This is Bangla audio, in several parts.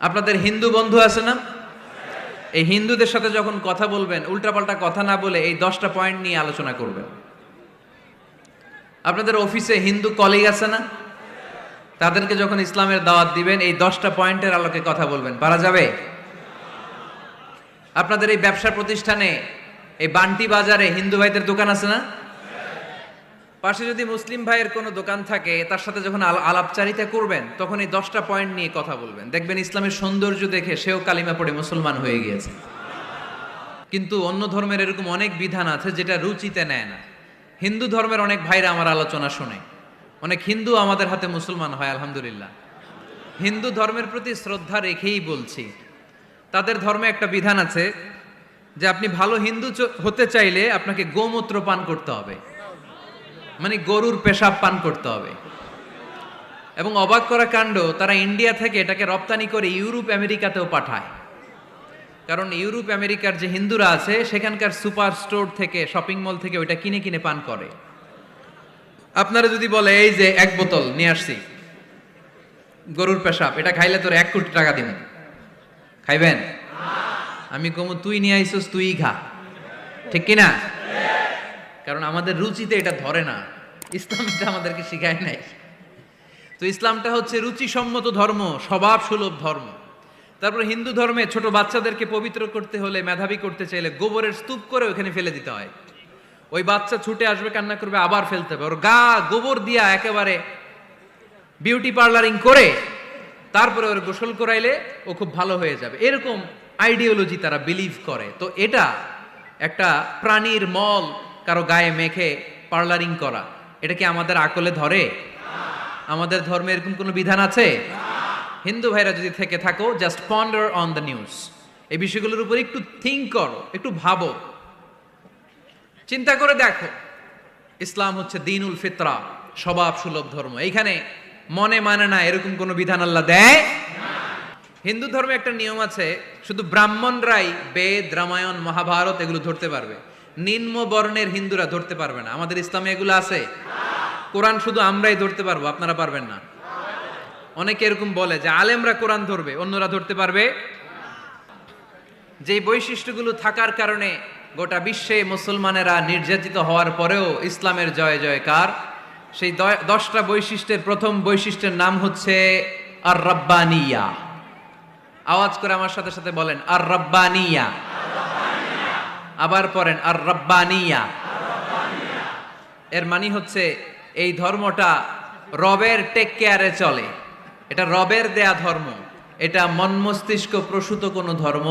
আপনাদের হিন্দু বন্ধু আছে না? এই হিন্দুদের সাথে যখন কথা বলবেন উল্টাপাল্টা কথা না বলে এই 10টা পয়েন্ট নিয়ে আলোচনা করবেন। আপনাদের অফিসে হিন্দু কলিগ আছে না? তাদেরকে যখন ইসলামের দাওয়াত দিবেন এই 10টা পয়েন্টের আলোকে কথা বলবেন, পারা যাবে? আপনাদের এই ব্যবসা প্রতিষ্ঠানে এই বান্টি বাজারে হিন্দু ভাইদের দোকান আছে না? পাশে যদি মুসলিম ভাইয়ের কোনো দোকান থাকে তার সাথে যখন আলাপচারিতা করবেন তখন এই 10টা পয়েন্ট নিয়ে কথা বলবেন। দেখবেন ইসলামের সৌন্দর্য দেখে সেও কালিমা পড়ে মুসলমান হয়ে গিয়েছে। কিন্তু অন্য ধর্মের এরকম অনেক বিধান আছে যেটা রুচিতে নেয় না। হিন্দু ধর্মের অনেক ভাইরা আমার আলোচনা শোনে, অনেক হিন্দু আমাদের হাতে মুসলমান হয় আলহামদুলিল্লাহ। হিন্দু ধর্মের প্রতি শ্রদ্ধা রেখেই বলছি, তাদের ধর্মে একটা বিধান আছে যে আপনি ভালো হিন্দু হতে চাইলে আপনাকে গোমূত্র পান করতে হবে, মানে গরুর পেশাব পান করতে হবে। এবং অবাক করা কাণ্ড, তারা ইন্ডিয়া থেকে এটাকে রপ্তানি করে ইউরোপ আমেরিকাতেও পাঠায়। কারণ ইউরোপ আমেরিকার যে হিন্দুরা আছে সেখানকার সুপার স্টোর থেকে, শপিং মল থেকে ওইটা কিনে কিনে পান করে। আপনারা যদি বলে এই যে 1 বোতল নিয়ে আসছি গরুর পেশাব, এটা খাইলে তোর 1 কোটি টাকা দিবেন, খাইবেন? আমি কমু তুই নিয়ে আইসোস, তুই খা, ঠিক কিনা? কারণ আমাদের রুচিতে এটা ধরে না, ইসলামটা আমাদেরকে শিখায় নাই। তো ইসলামটা হচ্ছে রুচিসম্মত ধর্ম, স্বভাব সুলভ ধর্ম। তারপর হিন্দু ধর্মে ছোট বাচ্চাদেরকে পবিত্র করতে হলে, মেধাবী করতে চাইলে গোবরের স্তূপ করে ওখানে ফেলে দিতে হয়। ওই বাচ্চা ছুটে আসবে, কান্না করবে, আবার ফেলতে হবে। ওর গা গোবর দিয়া একেবারে বিউটি পার্লারিং করে তারপরে ওর গোসল করাইলে ও খুব ভালো হয়ে যাবে, এরকম আইডিওলজি তারা বিলিভ করে। তো এটা একটা প্রাণীর মল কারো গায়ে মেখে পার্লারিং করা, এটা কি আমাদের আকলে ধরে? আমাদের ধর্মে এরকম কোনো বিধান আছে? হিন্দু ভাইরা যদি থেকে থাকো, just ponder on the news, এই বিষয়গুলোর উপর একটু থিঙ্ক করো, একটু ভাবো, চিন্তা করে দেখো। ইসলাম হচ্ছে দ্বীনুল ফিতরা, স্বভাব সুলভ ধর্ম। এইখানে মনে মানে না এরকম কোনো বিধান আল্লাহ দেয় না। হিন্দু ধর্মে একটা নিয়ম আছে, শুধু ব্রাহ্মণরাই বেদ, রামায়ণ, মহাভারত এগুলো ধরতে পারবে, নিম্ন বর্ণের হিন্দুরা ধরতে পারবে না। আমাদের ইসলামে এগুলো আছে? কোরআন শুধু আমরাই ধরতে পারবো, আপনারা পারবেন না। অনেকে এরকম বলে যে আলেমরা কোরআন ধরবে, অন্যরা ধরতে পারবে। যে বৈশিষ্ট্যগুলো থাকার কারণে গোটা বিশ্বে মুসলমানেরা নির্যাতিত হওয়ার পরেও ইসলামের জয় জয়কার, সেই 10টা বৈশিষ্ট্যের প্রথম বৈশিষ্ট্যের নাম হচ্ছে আর রাব্বানিয়া। আওয়াজ করে আমার সাথে সাথে বলেন আর রাব্বানিয়া। আবার পড়েন আর রাব্বানিয়া। এর মানে হচ্ছে এই ধর্মটা রবের টেক কেয়ারে চলে, এটা রবের দেয়া ধর্ম, এটা মন মস্তিষ্ক প্রসূত কোনো ধর্ম।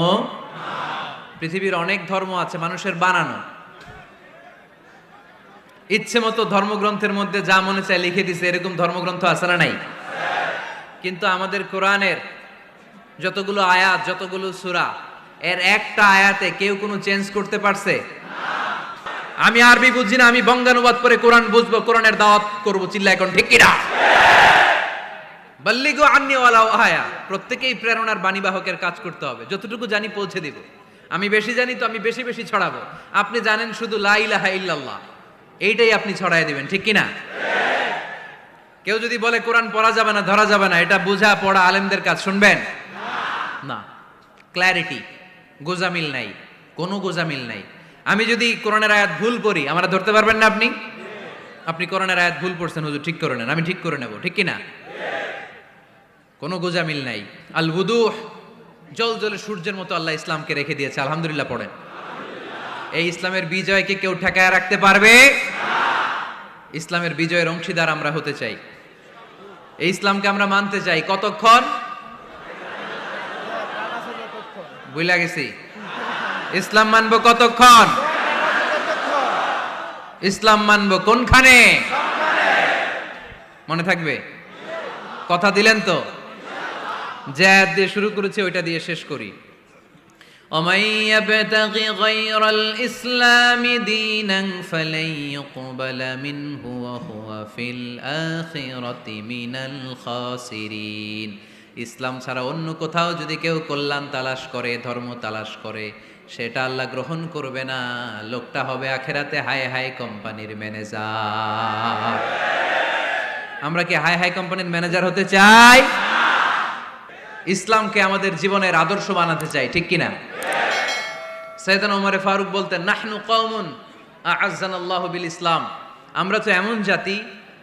পৃথিবীর অনেক ধর্ম আছে মানুষের বানানো, ইচ্ছে মতো ধর্মগ্রন্থের মধ্যে যা মনে চায় লিখে দিছে, এরকম ধর্মগ্রন্থ আছে না নাই? কিন্তু আমাদের কোরআনের যতগুলো আয়াত, যতগুলো সূরা, এর একটা আয়াতে কেউ কোনো চেঞ্জ করতে পারছে? আমি আরবি বুঝি না, আমি বঙ্গানুবাদ করে কোরআন বুঝবো, কোরআনের দাওয়াত করবো, চিল্লা এখন ঠিক কিনা? বাল্লিগু আন্নি ওয়ালাউ আয়া। প্রত্যেকেই প্রেরণার বাণীবাহকের কাজ করতে হবে, যতটুকু জানি পৌঁছে দিব। আমি বেশি জানি তো আমি বেশি বেশি ছড়াবো। আপনি জানেন শুধু লা ইলাহা ইল্লাল্লাহ, এইটাই আপনি ছড়ায় দিবেন, ঠিক কিনা? কেউ যদি বলে কোরআন পড়া যাবে না, ধরা যাবে না, এটা বুঝা পড়া আলেমদের কাজ, শুনবেন না। ক্ল্যারিটি, গোজামিল নাই, কোনো গোজামিল নাই। আমি যদি কোরআনের আয়াত ভুল করি, আমরা ধরতে পারবেন না। আপনি কোরআনের আয়াত ভুল পড়ছেন, হুজুর ঠিক করে নেন, আমি ঠিক করে নেব, ঠিক কিনা? কোনো গোজামিল নাই। আল বুদুহ, জল জলে সূর্যের মতো আল্লাহ ইসলামকে রেখে দিয়েছে, আলহামদুলিল্লাহ পড়েন। এই ইসলামের বিজয়কে কেউ ঠেকায় রাখতে পারবে? ইসলামের বিজয়ের অংশীদার আমরা হতে চাই, এই ইসলামকে আমরা মানতে চাই। কতক্ষণ? বুঝলা গেছি। ইসলাম মানবো কতক্ষণ? ইসলাম মানবো কোনখানে? মনে থাকবে? কথা দিলেন তো? যে আয়াত দিয়ে শুরু করেছে ওইটা দিয়ে শেষ করি। ومن يبتغي غير الإسلام دينا فلن يقبل منه وهو في الآخرة من الخاسرين। ইসলাম ছাড়া অন্য কোথাও যদি কেউ কল্যাণ তালাশ করে, ধর্ম তালাশ করে, সেটা আল্লাহ গ্রহণ করবে না। লোকটা হবে আখেরাতে হাই হাই কোম্পানির ম্যানেজার। আমরা কি হাই হাই কোম্পানির ম্যানেজার হতে চাই? ইসলামকে আমাদের জীবনের আদর্শ বানাতে চাই, ঠিক কিনা? সাইয়েদনা ওমর ফারুক বলতেন, নাহনু কওমুন আ'আজ্জানাল্লাহু বিল ইসলাম, আমরা তো এমন জাতি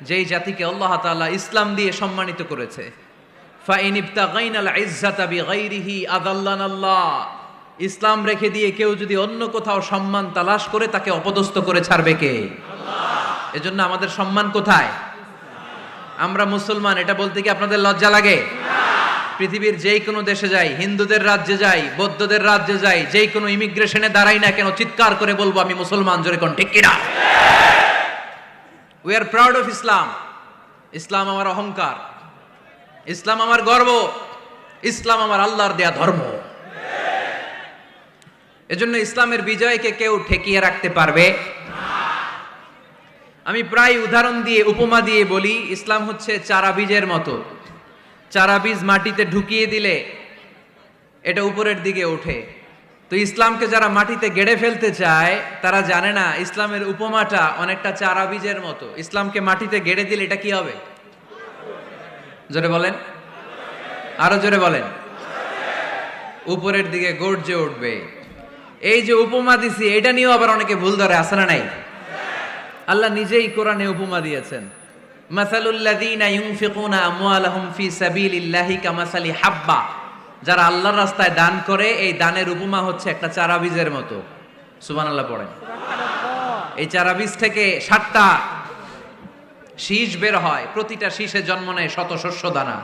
যেই জাতিকে আল্লাহ তাআলা ইসলাম দিয়ে সম্মানিত করেছে। ফাইন ইবতাগাইনাল ইজ্জাতা বিগাইরিহি আযাল্লানাল্লাহ, ইসলাম রেখে দিয়ে কেউ যদি অন্য কোথাও সম্মান তালাশ করে তাকে অপদস্থ করে ছাড়বে কে? আল্লাহ। এজন্য আমাদের সম্মান কোথায়? আমরা মুসলমান, এটা বলতে কি আপনাদের লজ্জা লাগে? পৃথিবীর যেই কোনো দেশে যাই, হিন্দুদের রাজ্যে যাই, বৌদ্ধদের রাজ্যে যাই, যেই কোনো ইমিগ্রেশনে দাঁড়াই না কেন, চিৎকার করে বলবো আমি মুসলমান, জোরে কোন ঠিক কিনা? We are proud of Islam. ইসলাম আমার অহংকার, ইসলাম আমার গর্ব, ইসলাম আমার আল্লাহর দেয়া ধর্ম। এজন্য ইসলামের বিজয়কে কেউ ঠেকিয়ে রাখতে পারবে না। আমি প্রায় উদাহরণ দিয়ে, উপমা দিয়ে বলি, ইসলাম হচ্ছে চারা বীজের মতো। চারা বীজ মাটিতে ঢুকিয়ে দিলে এটা উপরের দিকে ওঠে। তো ইসলামকে যারা মাটিতে গেড়ে ফেলতে চায় তারা জানে না ইসলামের উপমাটা অনেকটা চারা বীজের মতো। ইসলামকে মাটিতে গেড়ে দিলে এটা কি হবে? জোরে বলেন, আরো জোরে বলেন, উপরের দিকে গর্জে উঠবে। এই যে উপমা দিছি, এটা নিয়েও আবার অনেকে ভুল ধরে, আছে না নাই? আল্লাহ নিজেই কোরআনে উপমা দিয়েছেন, মাসালুল লাযীনা ইউনফিকুনা আমওয়ালাহুম ফি সাবিলিল্লাহি কামাসালি হাব্বা, যারা আল্লাহর রাস্তায় দান করে এই দানের উপমা হচ্ছে একটা চারা বীজের মতো। সুবহানাল্লাহ পড়েন। এই চারা বীজ থেকে 7টা শীষ বের হয়, প্রতিটা শীষে জন্ম নেয় শত শস্য দানা।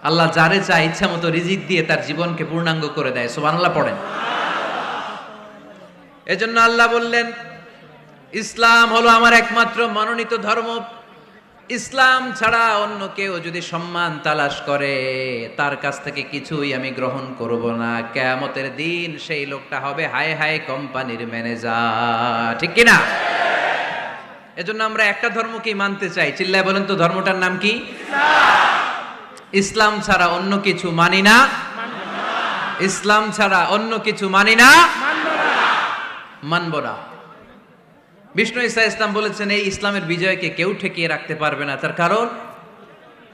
আল্লাহ যারে চায় ইচ্ছা মতো রিজিক দিয়ে তার জীবনকে পূর্ণাঙ্গ করে দেয়। সুবহানাল্লাহ পড়েন। এজন্য আল্লাহ বললেন, ইসলাম হলো আমার একমাত্র মনোনীত ধর্ম। ইসলাম ছাড়া অন্য কেউ যদি সম্মান তালাশ করে তার কাছ থেকে কিছুই আমি গ্রহণ করব না। কিয়ামতের দিন সেই লোকটা হবে হায় হায় কোম্পানির ম্যানেজার, ঠিক কিনা? এজন্য আমরা একটা ধর্মকেই মানতে চাই। চিল্লায় বলেন তো, ধর্মটার নাম কি? ইসলাম ছাড়া অন্য কিছু মানি না, ইসলাম ছাড়া অন্য কিছু মানি না, মানব না। বিষ্ণু ঈসা ইসলাম বলেছেন, এই ইসলামের বিজয়কে কেউ ঠেকিয়ে রাখতে পারবে না। তার কারণ,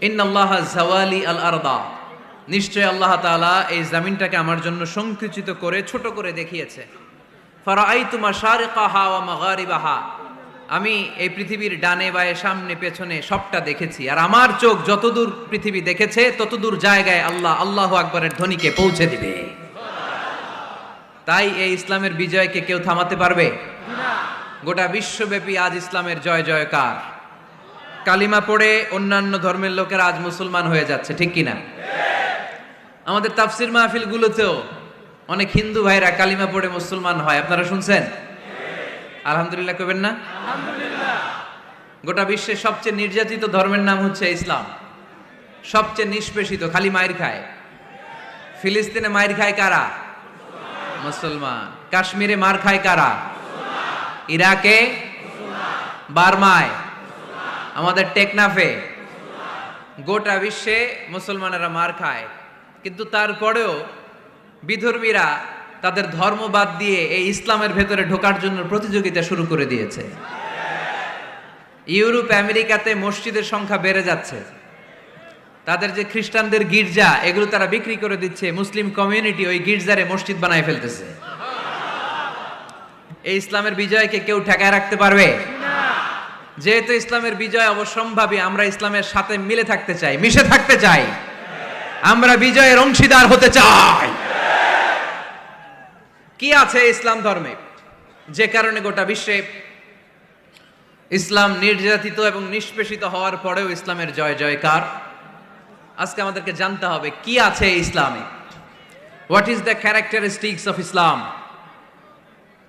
ইন্নাল্লাহ জাওয়ালি আল আরদা, নিশ্চয় আল্লাহ তাআলা এই জমিনটাকে আমার জন্য সংকুচিত করে ছোট করে দেখিয়েছে। ফারাআইতু মাশারিকাহা ওয়া মাগারিবাহা, আমি এই পৃথিবীর ডানে বায়ে সামনে পেছনে সবটা দেখেছি। আর আমার চোখ যতদূর পৃথিবী দেখেছে ততদূর জায়গায় আল্লাহ আল্লাহু আকবারের ধ্বনিকে পৌঁছে দিবে। তাই এই ইসলামের বিজয়কে কেউ থামাতে পারবে না। গোটা বিশ্বব্যাপী আজ ইসলামের জয় জয়কার। কালিমা পড়ে অন্যান্য ধর্মের লোকেরা আজ মুসলমান হয়ে যাচ্ছে, ঠিক কিনা? আমাদের তাফসির মাহফিলগুলোতেও অনেক হিন্দু ভাইরা কালিমা পড়ে মুসলমান হয়, আপনারা শুনছেন? আলহামদুলিল্লাহ কইবেন না? গোটা বিশ্বের সবচেয়ে নির্যাতিত ধর্মের নাম হচ্ছে ইসলাম। সবচেয়ে নিষ্পেষিত, খালি মাইর খায়। ফিলিস্তিনে মাইর খায় কারা? মুসলমান। কাশ্মীরে মার খায় কারা? ইরাকে, বার্মায়, আমাদের টেকনাফে, গোটা বিশ্বে মুসলমানেরা মার খায়। কিন্তু তারপরেও বিধর্মীরা তাদের ধর্ম বাদ দিয়ে এই ইসলামের ভেতরে ঢোকার জন্য প্রতিযোগিতা শুরু করে দিয়েছে। ইউরোপ আমেরিকাতে মসজিদের সংখ্যা বেড়ে যাচ্ছে। তাদের যে খ্রিস্টানদের গির্জা, এগুলো তারা বিক্রি করে দিচ্ছে। মুসলিম কমিউনিটি ওই গির্জারে মসজিদ বানায় ফেলতেছে। এই ইসলামের বিজয়কে কেউ ঠেকায় রাখতে পারবে না। যেহেতু ইসলামের বিজয় অবশ্যম্ভাবী, আমরা ইসলামের সাথে মিলে থাকতে চাই, মিশে থাকতে চাই, আমরা বিজয়ের অংশীদার হতে চাই। কি আছে ইসলাম ধর্মে যে কারণে গোটা বিশ্বে ইসলাম নির্যাতিত এবং নিষ্পেষিত হওয়ার পরেও ইসলামের জয় জয়কার? আজকে আমাদেরকে জানতে হবে কি আছে ইসলামে। What is the characteristics of Islam?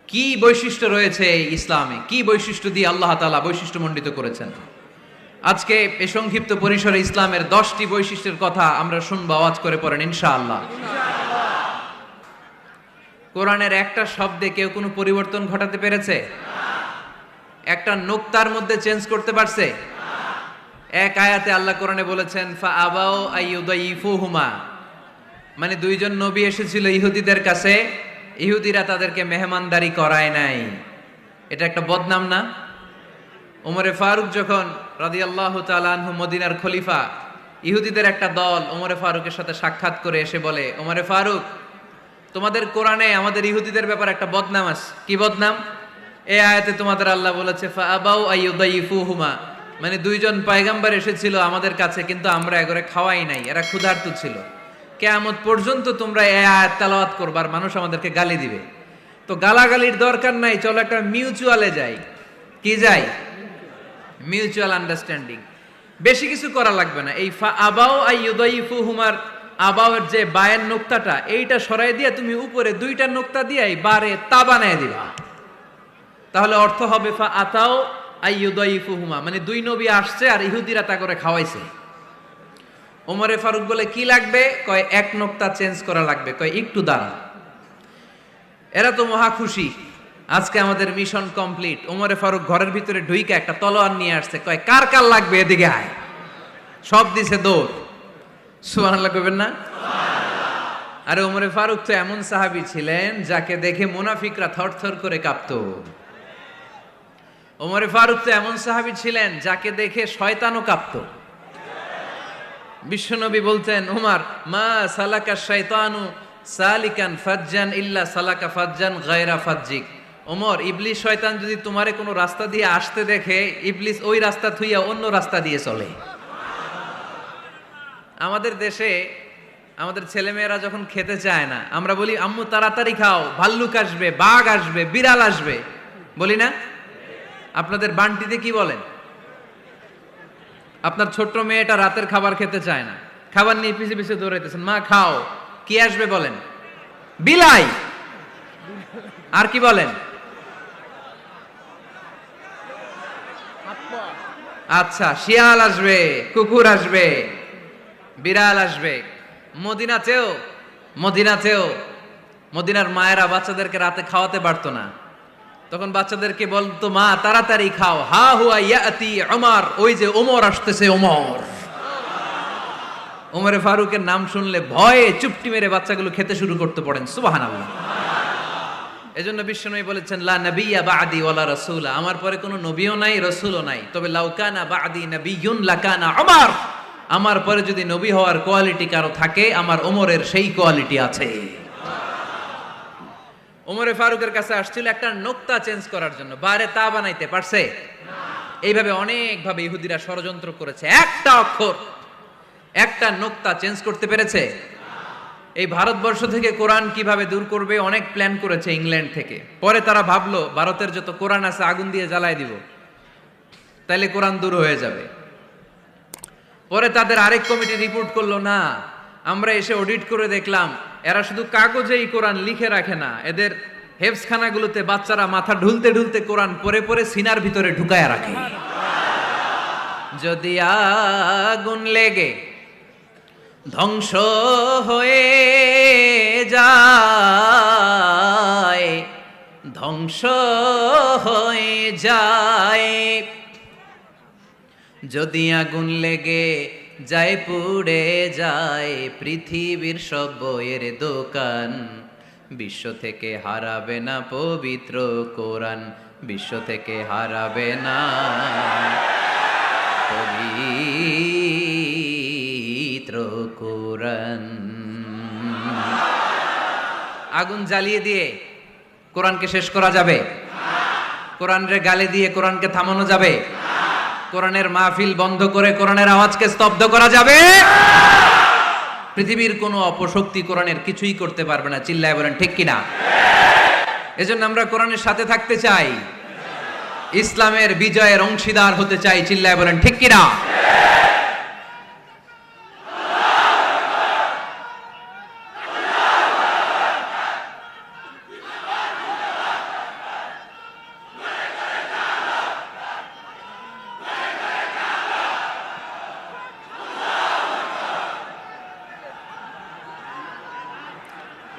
কি বৈশিষ্ট্য রয়েছে এই ইসলামে? কি বৈশিষ্ট্য দিয়ে আল্লাহ তাআলা বৈশিষ্ট্যমণ্ডিত করেছেন? আজকে এই সংক্ষিপ্ত পরিসরে ইসলামের 10টি বৈশিষ্ট্যের কথা আমরা শুনবো। আওয়াজ করে পড়েন ইনশাআল্লাহ। কোরআনের একটা শব্দে কেউ কোনো পরিবর্তন ঘটাতে পেরেছে? একটা নুকতার মধ্যে চেঞ্জ করতে পারছে? এক আয়াতে আল্লাহ কোরআনে বলেছেন, ফা আবাউ আইয়ুদাইফুহুমা, মানে দুইজন নবী এসেছিল ইহুদিদের কাছে, ইহুদিরা তাদেরকে মেহমানদারি করায় নাই। এটা একটা বদনাম না? ওমরে ফারুক যখন রাদিয়াল্লাহু তাআলা আনহু মদিনার খলিফা, ইহুদিদের একটা দল ওমরে ফারুকের সাথে সাক্ষাৎ করে এসে বলে, ওমরে ফারুক, তোমাদের কোরআনে আমাদের ইহুদিদের ব্যাপারে একটা বদনাম আছে। কি বদনাম? এই আয়াতে তোমাদের আল্লাহ বলেছে ফাআবাউ আইয়ুদাইফুহুমা, মানে দুইজন পয়গম্বর এসেছিল আমাদের কাছে, কিন্তু আমরা এগরে খাওয়াই নাই, এরা ক্ষুধার্ত ছিল। কিয়ামত পর্যন্ত তোমরা এই আয়াত তেলাওয়াত করবার, মানুষ আমাদেরকে গালি দিবে। তো গালাগালির দরকার নাই, চলো একটা মিউচুয়ালে যাই। কি যাই? Mutual understanding. বেশি কিছু করা লাগবে না। এই ফাআবাউ আইয়ুদাইফুহুমার আবাওয়ের যে বায়ের নোক্তাটা, এইটা সরাই দিয়ে তুমি উপরে দুইটা নোক্তা দিয়ে বারে তা বানায় দিবা, তাহলে অর্থ হবে ফাআতাও আইয়ুদাইফুহুমা, মানে দুই নবী আসছে আর ইহুদিরা তা করে খাওয়াইছে। ওমরে ফারুক বলে কি লাগবে? কয় এক নোক্তা চেঞ্জ করা লাগবে। কয় একটু দাঁড়া। এরা তো মহা খুশি, আজকে আমাদের মিশন কমপ্লিট। ওমরে ফারুক ঘরের ভিতরে ঢুইকা একটা তলোয়ার নিয়ে আসছে। কয় কার কার লাগবে এদিকে আয়। সব দিছে দৌড়। সুবহানাল্লাহ কইবেন না? আরে ওমরে ফারুক তো এমন সাহাবী ছিলেন যাকে দেখে মুনাফিকরা থরথর করে কাঁপতো। ওমরে ফারুক তো এমন সাহাবী ছিলেন যাকে দেখে শয়তানও কাঁপতো। বিশ্বনবী বলতেন, ওমর মা সালাকা শাইতানু সালিকান ফাজ্জান ইল্লা সালাকা ফাজ্জান গায়রা ফাজ্জিক। ওমর, ইবলিস শয়তান যদি তোমারে কোনো রাস্তা দিয়ে আসতে দেখে, ইবলিস ওই রাস্তা থুইয়া অন্য রাস্তা দিয়ে চলে। আমাদের দেশে আমাদের ছেলেমেয়েরা যখন খেতে চায় না, আমরা বলি আম্মু তাড়াতাড়ি খাও, ভাল্লুক আসবে, বাঘ আসবে, বিড়াল আসবে, বলি না? আপনাদের বান্টিতে কি বলেন? আপনার ছোট্ট মেয়েটা রাতের খাবার খেতে চায় না, খাবার নিয়ে পিছে পিছে দৌড়াইতেছেন, মা খাও, কি আসবে বলেন? বিলাই। আর কি বলেন? আচ্ছা, শিয়াল আসবে, কুকুর আসবে, বিড়াল আসবে। মদিনাতেও মদিনার মায়েরা বাচ্চাদেরকে রাতে খাওয়াতে পারতো না, তখন বাচ্চাদেরকে বলতো মা তাড়াতাড়ি খাও, হা হুয়া ইয়াতি ওমর, ওই যে ওমর আসতেছে। ওমরে ফারুকের নাম শুনলে ভয়ে চুপটি মেরে বাচ্চাগুলো খেতে শুরু করতে পড়েন। সুবহানাল্লাহ। এজন্য বিশ্বনবী বলেছেন লা নাবিয়্যা বা'দি ওয়ালা রাসূলা, আমার পরে কোনো নবীও নাই, রাসূলও নাই, তবে লাউ কানা বা'দি নাবিয়্যুন লাকানা ওমর, আমার পরে যদি নবী হওয়ার কোয়ালিটি কারো থাকে, আমার ওমরের সেই কোয়ালিটি আছে। ওমরে ফারুকের কাছে আসছিল একটা নোক্তা চেঞ্জ করার জন্য, বারে তা বানাইতে পারছে? এইভাবে অনেকভাবে ইহুদিরা ষড়যন্ত্র করেছে, একটা অক্ষর, একটা নোক্তা চেঞ্জ করতে পেরেছে? এই ভারতবর্ষ থেকে কোরআন কিভাবে দূর করবে অনেক প্ল্যান করেছে ইংল্যান্ড থেকে। পরে তারা ভাবলো ভারতের যত কোরআন আছে আগুন দিয়ে জ্বালায় দিব, তাইলে কোরআন দূর হয়ে যাবে। পরে তাদের আরেক কমিটি রিপোর্ট করলো, না, আমরা এসে অডিট করে দেখলাম এরা শুধু কাগজেই কোরআন লিখে রাখে না, এদের হেফজখানাগুলোতে বাচ্চারা মাথা ঢুলতে ঢুলতে কোরআন পরে পরে সিনার ভিতরে ঢুকায় রাখে। যদি আগুন লেগে ধ্বংস হয়ে যায়, ধ্বংস হয়ে যায়, যদি আগুন লেগে যায় পুড়ে যায় পৃথিবীর সব বইয়ের দোকান, বিশ্ব থেকে হারাবে না পবিত্র কোরআন, বিশ্ব থেকে হারাবে না পবিত্র কোরআন। আগুন জ্বালিয়ে দিয়ে কোরআনকে শেষ করা যাবে? কোরআনের গালি দিয়ে কোরআনকে থামানো যাবে? কোরআনের মাহফিল বন্ধ করে কোরআনের আওয়াজকে স্তব্ধ করা যাবে? পৃথিবীর কোনো অপশক্তি কোরআনের কিছুই করতে পারবে না। চিল্লায় বলেন ঠিক কিনা? এজন্য আমরা কোরআনের সাথে থাকতে চাই, ইসলামের বিজয়ের অংশীদার হতে চাই। চিল্লায় বলেন ঠিক কিনা?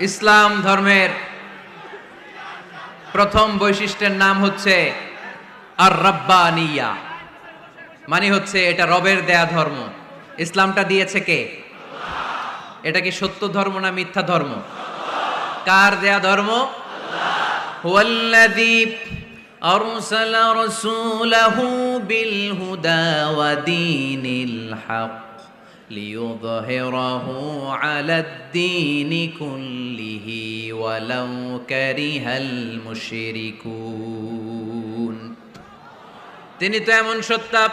ইসলাম ধর্মের প্রথম বৈশিষ্ট্যের নাম হচ্ছে আর রাব্বানিয়া, মানে হচ্ছে এটা রবের দেয়া ধর্ম। ইসলামটা দিয়েছে কে? এটা কি সত্য ধর্ম না মিথ্যা ধর্ম? কার দেয়া ধর্ম? হুয়াল্লাযী আরসালা রাসূলাহু বিল হুদা ওয়া দীনিল হক লিইয়ুযহিরাহু আলাদ-দীনি কুল্লিহি ওয়ালাউ কারিহাল মুশরিকুন। তিনি তো এমন সত্তা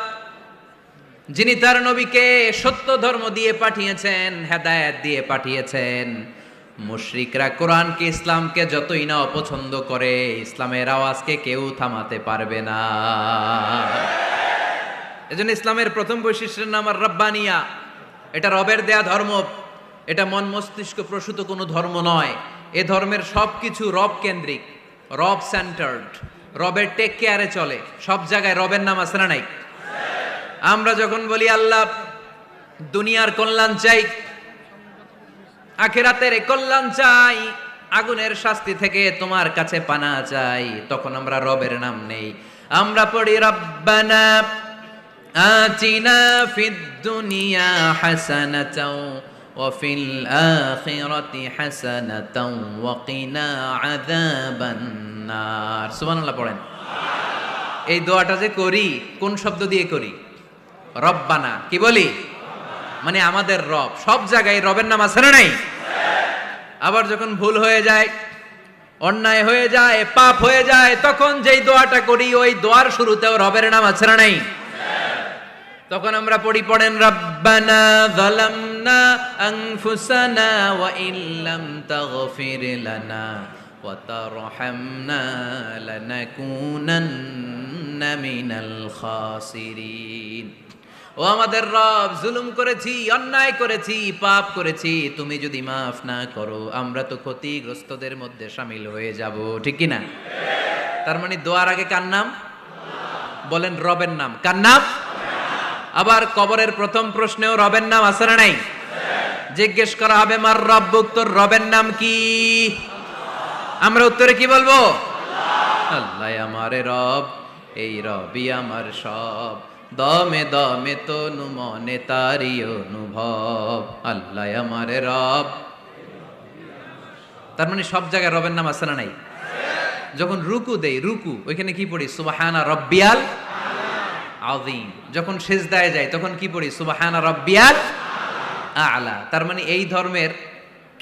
যিনি তার নবীকে সত্য ধর্ম দিয়ে পাঠিয়েছেন, হেদায়েত দিয়ে পাঠিয়েছেন। মুশরিকরা কোরআনকে, ইসলামকে যতই না অপছন্দ করে, ইসলামের আওয়াজকে কেউ থামাতে পারবে না। এজন্য ইসলামের প্রথম বৈশিষ্ট্যের নাম আর রব্বানিয়া। এটা রবের দেয়া ধর্ম, এটা মন মস্তিষ্ক প্রসূত কোনো ধর্ম নয়। এ ধর্মের সবকিছু রব কেন্দ্রিক, রব সেন্টার্ড, রবের টেক কেয়ারে চলে। সব জায়গায় রবের নাম আছে না নাই? আমরা যখন বলি আল্লাহ দুনিয়ার কল্যাণ চাই, আখিরাতের কল্যাণ চাই, আগুনের শাস্তি থেকে তোমার কাছে পানা চাই, তখন আমরা রবের নাম নেই। আমরা পড়ি রব্বানা আতিনা ফিদ দুনিয়া হাসানাতাও ওয়া ফিল আখিরাতি হাসানাতাও ওয়া কিনা আযাবান নার। সুবহানাল্লাহ পড়েন। এই দোয়াটা যে করি, কোন শব্দ দিয়ে করি? রব্বানা। কি বলি? মানে আমাদের রব। সব জায়গায় রবের নাম আছে না নাই? আবার যখন ভুল হয়ে যায়, অন্যায় হয়ে যায়, পাপ হয়ে যায়, তখন যেই দোয়াটা করি, ওই দোয়ার শুরুতেও রবের নাম আছে না নাই? তখন আমরা পড়েন রব্বানা যালামনা আনফুসানা ওয়া ইল্লাম তাগফির লানা ওয়া তারহামনা লানাকুনান্না মিনাল খাসিরিন। ও আমাদের রব, জুলুম করেছি, অন্যায় করেছি, পাপ করেছি, তুমি যদি মাফ না করো আমরা তো ক্ষতিগ্রস্তদের মধ্যে শামিল হয়ে যাব। ঠিক কি না? তার মানে দোয়ার আগে কার নাম? বলেন রবের নাম। কার নাম? আবার কবরের প্রথম প্রশ্নেও রবের নাম আছে না নাই? জিজ্ঞেস করা হবে মার রব্বুক, তোর রবের নাম কি? আমরা উত্তরে কি বলবো? আল্লাহ আমারে রব, এই রবই আমার সব, দমে দমে তনু মনে তারি অনুভব। আল্লাহ আমারে রব। তার মানে সব জায়গায় রবের নাম আছে না নাই? যখন রুকু দেই, রুকু ওইখানে কি পড়ি? সুবহানা রব্বিয়াল আযীম। যখন সিজদায় যাই তখন কি পড়ি? সুবহানা রব্বিয়াল আ'লা। তার মানে এই ধর্মের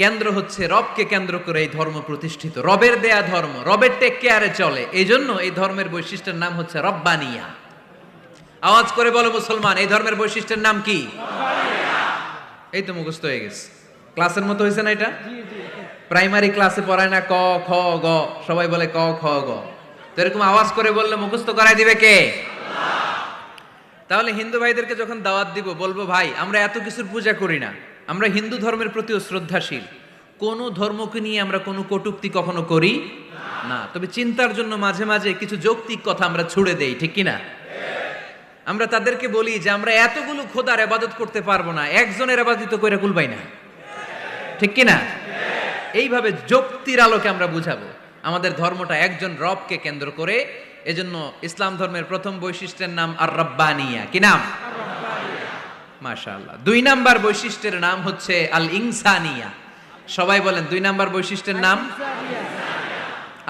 কেন্দ্র হচ্ছে রবকে কেন্দ্র করে এই ধর্ম প্রতিষ্ঠিত, রবের দেয়া ধর্ম, রবের টেক কেয়ারে চলে। এই জন্য এই ধর্মের বৈশিষ্ট্যের নাম হচ্ছে রব্বানিয়া। আওয়াজ করে বলো মুসলমান, এই ধর্মের বৈশিষ্ট্যের নাম কি? এই তো মুখস্থ হয়ে গেছে। ক্লাসের মতো হয়েছে না এটা? প্রাইমারি ক্লাসে পড়ায় না ক খ গ, সবাই বলে ক খ গ। তো এরকম আওয়াজ করে বললে মুখস্থ করাই দিবে কে? তাহলে হিন্দু ভাইদেরকে যখন দাওয়াত দিব, বলবো ভাই আমরা এত কিছুর পূজা করি না, আমরা হিন্দু ধর্মের প্রতিও শ্রদ্ধাশীল, কোন ধর্মকে নিয়ে আমরা কোনো কটূক্তি কখনো করি না। তবে চিন্তার জন্য মাঝে মাঝে কিছু যৌক্তিক কথা আমরা ছুড়ে দেই। ঠিক কিনা? আমরা তাদেরকে বলি যে আমরা এতগুলো খোদার ইবাদত করতে পারবো না, একজনের ইবাদত করে কুলবাই না। ঠিক কিনা? এইভাবে যুক্তির আলোকে আমরা বুঝাবো আমাদের ধর্মটা একজন রবকে কেন্দ্র করে। এজন্য ইসলাম ধর্মের প্রথম বৈশিষ্ট্যের নাম আর রব্বানিয়া। কি নাম? মাশাআল্লাহ। 2 নাম্বার বৈশিষ্ট্যের নাম হচ্ছে আল ইনসানিয়া। সবাই বলেন 2 নাম্বার বৈশিষ্ট্যের নাম।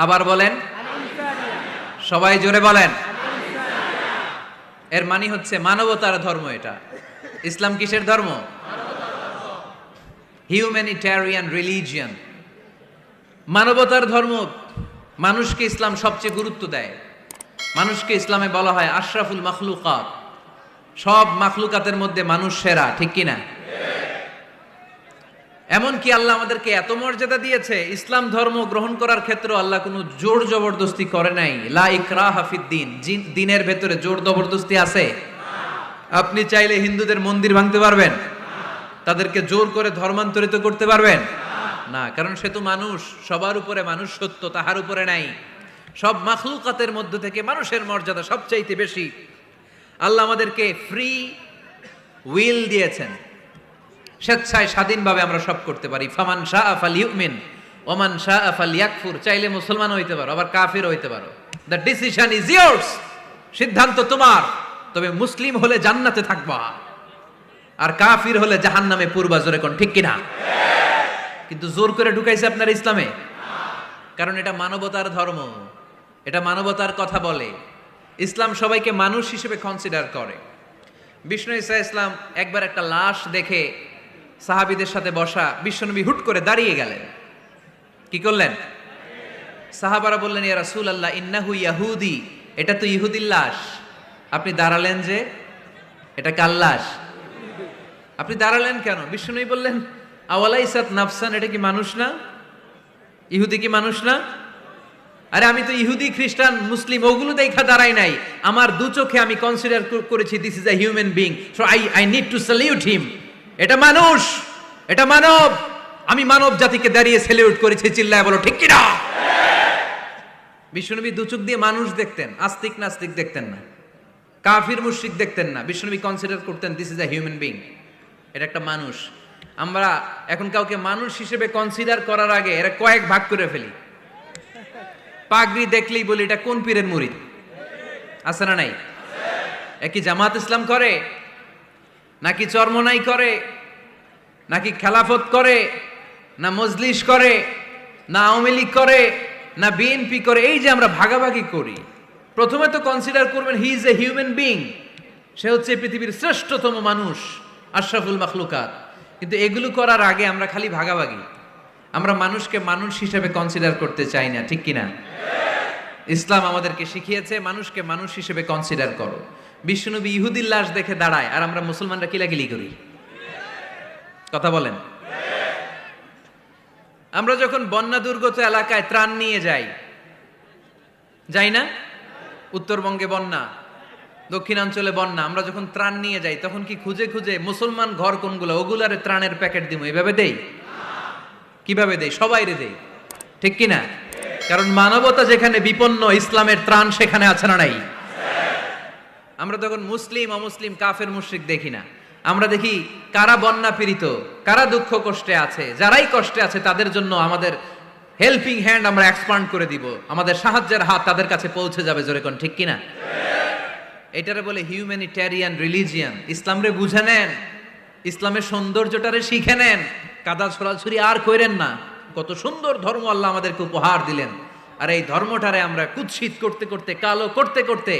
আবার বলেন, সবাই জোরে বলেন। এর মানে হচ্ছে মানবতার ধর্ম। এটা ইসলাম কিসের ধর্ম? হিউম্যানিটেরিয়ান রিলিজিয়ন, মানবতার ধর্ম। মানুষকে ইসলাম সবচেয়ে গুরুত্ব দেয়। মানুষকে ইসলামে বলা হয় আশরাফুল মাখলুকাত, সব মাখলুকাতের মধ্যে মানুষ সেরা। ঠিক কিনা? এমনকি আল্লাহ আমাদেরকে এত মর্যাদা দিয়েছে, ইসলাম ধর্ম গ্রহণ করার ক্ষেত্রে আল্লাহ কোনো জোর জবরদস্তি করে নাই। লা ইকরাহা ফিদ্দিন, দিনের ভেতরে জোর জবরদস্তি আছে? আপনি চাইলে হিন্দুদের মন্দির ভাঙতে পারবেন? তাদেরকে জোর করে ধর্মান্তরিত করতে পারবেন না, কারণ সে তো মানুষ। সবার উপরে মানুষ সত্য, তাহার উপরে নাই। সব মাখলুকাতের মধ্য থেকে মানুষের মর্যাদা সবচাইতে বেশি। আল্লাহ আমাদেরকে ফ্রি উইল দিয়েছেন, স্বেচ্ছায় স্বাধীনভাবে আমরা সব করতে পারি। ফামান শাআ ফালইউমিন ওয়া মান শাআ ফালইয়াকফুর। চাইলে মুসলমান হইতে পারো, আবার কাফির হইতে পারো। The decision is years. সিদ্ধান্ত তোমার। তবে মুসলিম হলে জান্নাতে থাকবা, আর কাফির হলে জাহান্নামে পূর্বা। জোরে কোন ঠিক কিনা? কিন্তু জোর করে ঢুকাইছে আপনার ইসলামে, কারণ এটা মানবতার ধর্ম, এটা মানবতার কথা বলে। ইসলাম সবাইকে মানুষ হিসেবে কনসিডার করে। বিষ্ণু ঈসা ইসলাম একবার একটা লাশ দেখে সাহাবীদের সাথে বসা, বিশ্বনবী হুট করে দাঁড়িয়ে গেলেন। কি করলেন? সাহাবারা বললেন, ইয়া রাসূলুল্লাহ ইন্নাহু ইয়াহুদি, এটা তো ইহুদির লাশ। আপনি দাঁড়ালেন যে, এটা কার লাশ? আপনি দাঁড়ালেন কেন? বিশ্বনবী বললেন, আওয়ালাইসাত নাফসান, এটা কি মানুষ না? ইহুদি কি মানুষ না? আরে আমি তো ইহুদি, খ্রিস্টান, মুসলিম ওগুলো দেখা দাঁড়াই নাই, আমার দু চোখে আমি কনসিডার করেছি this is a human being, so I need to salute হিম। এটা মানুষ, এটা মানব, আমি মানব জাতিকে দাঁড়িয়ে স্যালিউট করেছি। চিল্লায় বলো ঠিক কিনা? বিশ্বনবী দু চোখ দিয়ে মানুষ দেখতেন, আস্তিক নাস্তিক দেখতেন না, কাফির মুশরিক দেখতেন না। বিশ্বনবী কনসিডার করতেন this is a human being, এটা একটা মানুষ। আমরা এখন কাউকে মানুষ হিসেবে কনসিডার করার আগে এরা কয়েক ভাগ করে ফেলি। পাগড়ি দেখলেই বলি এটা কোন পীরের মুরিদ, আছে না নাই? একই জামাত ইসলাম করে, নাকি চরমনাই করে, নাকি খেলাফত করে, না মজলিস করে, না আওয়ামী লীগ করে, না বিএনপি করে? এই যে আমরা ভাগাভাগি করি, প্রথমে তো কনসিডার করবেন he is a human being, সে হচ্ছে পৃথিবীর শ্রেষ্ঠতম মানুষ, আশরাফুল মাখলুকাত। কিন্তু এগুলো করার আগে আমরা খালি ভাগাভাগি, আমরা মানুষকে মানুষ হিসেবে কনসিডার করতে চাই না, ঠিক কিনা? ইসলাম আমাদেরকে শিখিয়েছে মানুষকে মানুষ হিসেবে কনসিডার করো। বিশ্বনবী ইহুদির লাশ দেখে দাঁড়ায়, আর আমরা মুসলমানরা কিলাকিলি করি। কথা বলেন। আমরা যখন বন্যা দুর্গত এলাকায় ত্রাণ নিয়ে যাই না? উত্তরবঙ্গে বন্যা, দক্ষিণাঞ্চলে বন্যা, আমরা যখন ত্রাণ নিয়ে যাই তখন কি খুঁজে খুঁজে মুসলমান ঘর কোনগুলো ওগুলারে ত্রাণের প্যাকেট দিব এভাবে দেই? কিভাবে দেই? সবাইরে দেই, ঠিক কিনা? কারণ মানবতা যেখানে বিপন্ন, ইসলামের ত্রাণ সেখানে আছে না নাই? আমরা তখন মুসলিম অমুসলিম কাফের মুশরিক দেখি না, আমরা দেখি কারা বন্যা পীড়িত, কারা দুঃখ কষ্টে আছে, যারাই কষ্টে আছে তাদের জন্য আমাদের হেল্পিং হ্যান্ড আমরা এক্সপান্ড করে দিব, আমাদের সাহায্যের হাত তাদের কাছে পৌঁছে যাবে। জোরে কোন ঠিক কিনা? এটারে বলে হিউম্যানিটেরিয়ান রিলিজিয়ান। ইসলামরে বুঝে নেন, ইসলামের সৌন্দর্যটারে শিখে নেন, কাদা ছড়াছড়ি আর কইরেন না। কত সুন্দর ধর্ম আল্লাহ আমাদেরকে উপহার দিলেন, আর এই ধর্মটারে আমরা কুৎসিত করতে করতে, কালো করতে করতে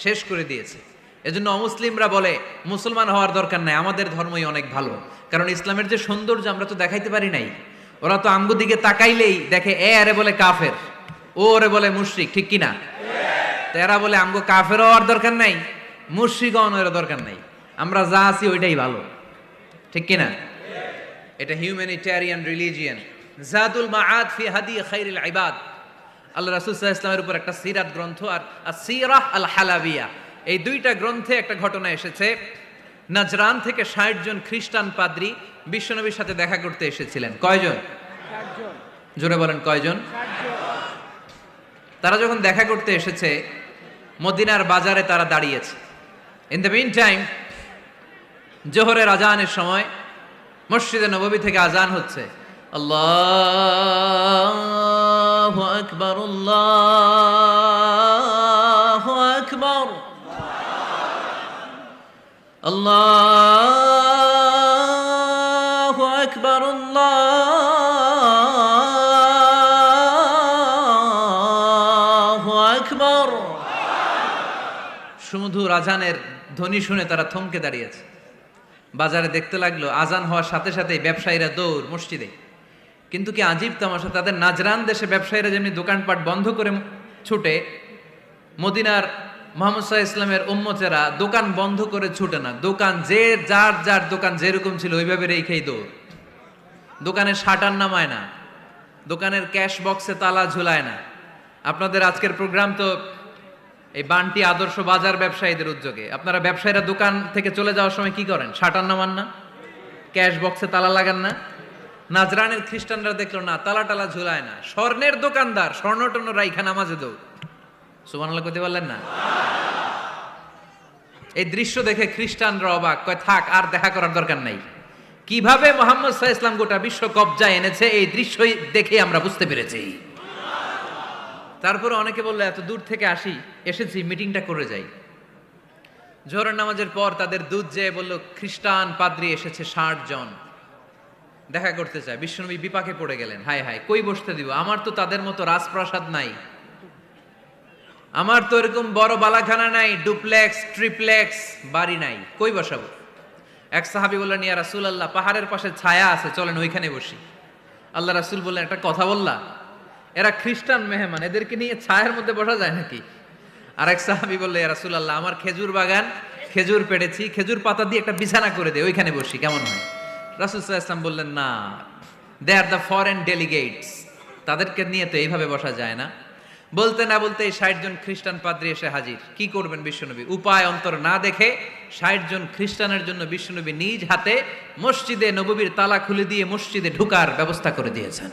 শেষ করে দিয়েছি। এজন্য অমুসলিমরা বলে মুসলমান হওয়ার দরকার নাই, আমাদের ধর্মই অনেক ভালো। কারণ ইসলামের যে সৌন্দর্য আমরা তো দেখাইতে পারি নাই। ওরা তো আমগো দিকে তাকাইলেই দেখে এ আরে বলে কাফের, ও ওরে বলে মুশরিক, ঠিক কিনা? তো এরা বলে আমগো কাফের হওয়ার দরকার নাই, মুশরিক হওয়ার দরকার নাই, আমরা যা আছি ওইটাই ভালো, ঠিক কিনা? এটা হিউম্যানিটেরিয়ান রিলিজিয়ান। জাদুল মাআদ ফি হাদি খাইরুল ইবাদ, আল্লাহ রাসূল সাল্লাল্লাহু আলাইহি ওয়াসাল্লামের উপর একটা সিরাত গ্রন্থ আর আসিরাহ আল হালাবিয়া, এই দুইটা গ্রন্থে একটা ঘটনা এসেছে। নাজরান থেকে ৬০ জন খ্রিস্টান পাদ্রী বিশ্বনবীর সাথে দেখা করতে এসেছিলেন। কয়জন? ৬০ জন। জোরে বলেন কয়জন? ৬০ জন। তারা যখন দেখা করতে এসেছে মদিনার বাজারে তারা দাঁড়িয়েছে। ইন দ্য মিন টাইম জোহরের আজানের সময় মসজিদে নববী থেকে আজান হচ্ছে, আল্লাহু আকবার, আল্লাহু আকবার, আল্লাহু আকবার, আল্লাহু আকবার। সুমধুর আজানের ধ্বনি শুনে তারা থমকে দাঁড়িয়েছে। বাজারে দেখতে লাগলো আজান হওয়ার সাথে সাথে ব্যবসায়ীরা দৌড় মসজিদে। কিন্তু কি আজীব তামাশা, তাদের নাজরান দেশে ব্যবসায়ীরা যেমনি দোকানপাট বন্ধ করে ছুটে, মদিনার মুহাম্মদ সাল্লাল্লাহু আলাইহি ইসলামের উম্মতেরা দোকান বন্ধ করে ছুটে না, দোকান যে যার যার দোকান যেরকম ছিল ওইভাবে রেখেই দৌড়। দোকানের শাটার নামায় না, দোকানের ক্যাশ বক্সে তালা ঝুলায় না। আপনাদের আজকের প্রোগ্রাম তো এই বান্টি আদর্শ বাজার ব্যবসায়ীদের উদ্যোগে। আপনারা ব্যবসায়ীরা দোকান থেকে চলে যাওয়ার সময় কি করেন? শাটার নামান না, ক্যাশ বক্সে তালা লাগান না। নাজরানের খ্রিস্টানরা দেখলো না, তালা টালা ঝুলায় না, স্বর্ণের দোকানদার স্বর্ণ টর্ণ রাইখা নামাজে দৌড়। সুবহানাল্লাহ কইতে পারলেন না? এই দৃশ্য দেখে খ্রিস্টানরা অবাক, কয় থাক আর দেখা করার দরকার নাই। কিভাবে মুহাম্মদ সাল্লাল্লাহু আলাইহি ইসলাম গোটা বিশ্ব কবজায় এনেছে এই দৃশ্যই দেখে আমরা বুঝতে পেরেছি। তারপরে অনেকে বললো এত দূর থেকে এসেছি মিটিংটা করে যাই। জোহরের নামাজের পর তাদের দুধ যেয়ে বললো খ্রিস্টান পাদ্রী এসেছে ৬০ জন দেখা করতে চায়। বিশ্বনবী বিপাকে পড়ে গেলেন, হায় হায় কই বসতে দিব, আমার তো তাদের মতো রাজপ্রাসাদ নাই, আমার তো এরকম বড় বালাখানা নাই, ডুপ্লেক্স ট্রিপ্লেক্স বাড়ি নাই, কই বসাবো? এক সাহাবী বললেন, ইয়া রাসূলুল্লাহ, পাহাড়ের পাশে ছায়া আছে, চলেন ওইখানে বসি। আল্লাহ রাসূল বললেন, একটা কথা বললা, এরা খ্রিস্টান মেহমান, এদেরকে নিয়ে ছায়ার মধ্যে বসা যায় নাকি? আর এক সাহাবী বললেন, ইয়া রাসূলুল্লাহ, আমার খেজুর বাগান, খেজুর পেড়েছি, খেজুর পাতা দিয়ে একটা বিছানা করে দে, ওইখানে বসি, কেমন হয়? রাসূল সাল্লাল্লাহু আলাইহি ওয়াসাল্লাম বললেন, না, দে আর দ্য ফরেন ডেলিগেটস, তাদেরকে নিয়ে তো এইভাবে বসা যায় না। বলতে না বলতে 60 জন খ্রিস্টান পাদ্রী এসে হাজির। কি করবেন বিশ্বনবী? উপায় অন্তর না দেখে 60 জন খ্রিস্টানের জন্য বিশ্বনবী নিজ হাতে মসজিদে নববীর তালা খুলে দিয়ে মসজিদে ঢোকার ব্যবস্থা করে দিয়েছেন।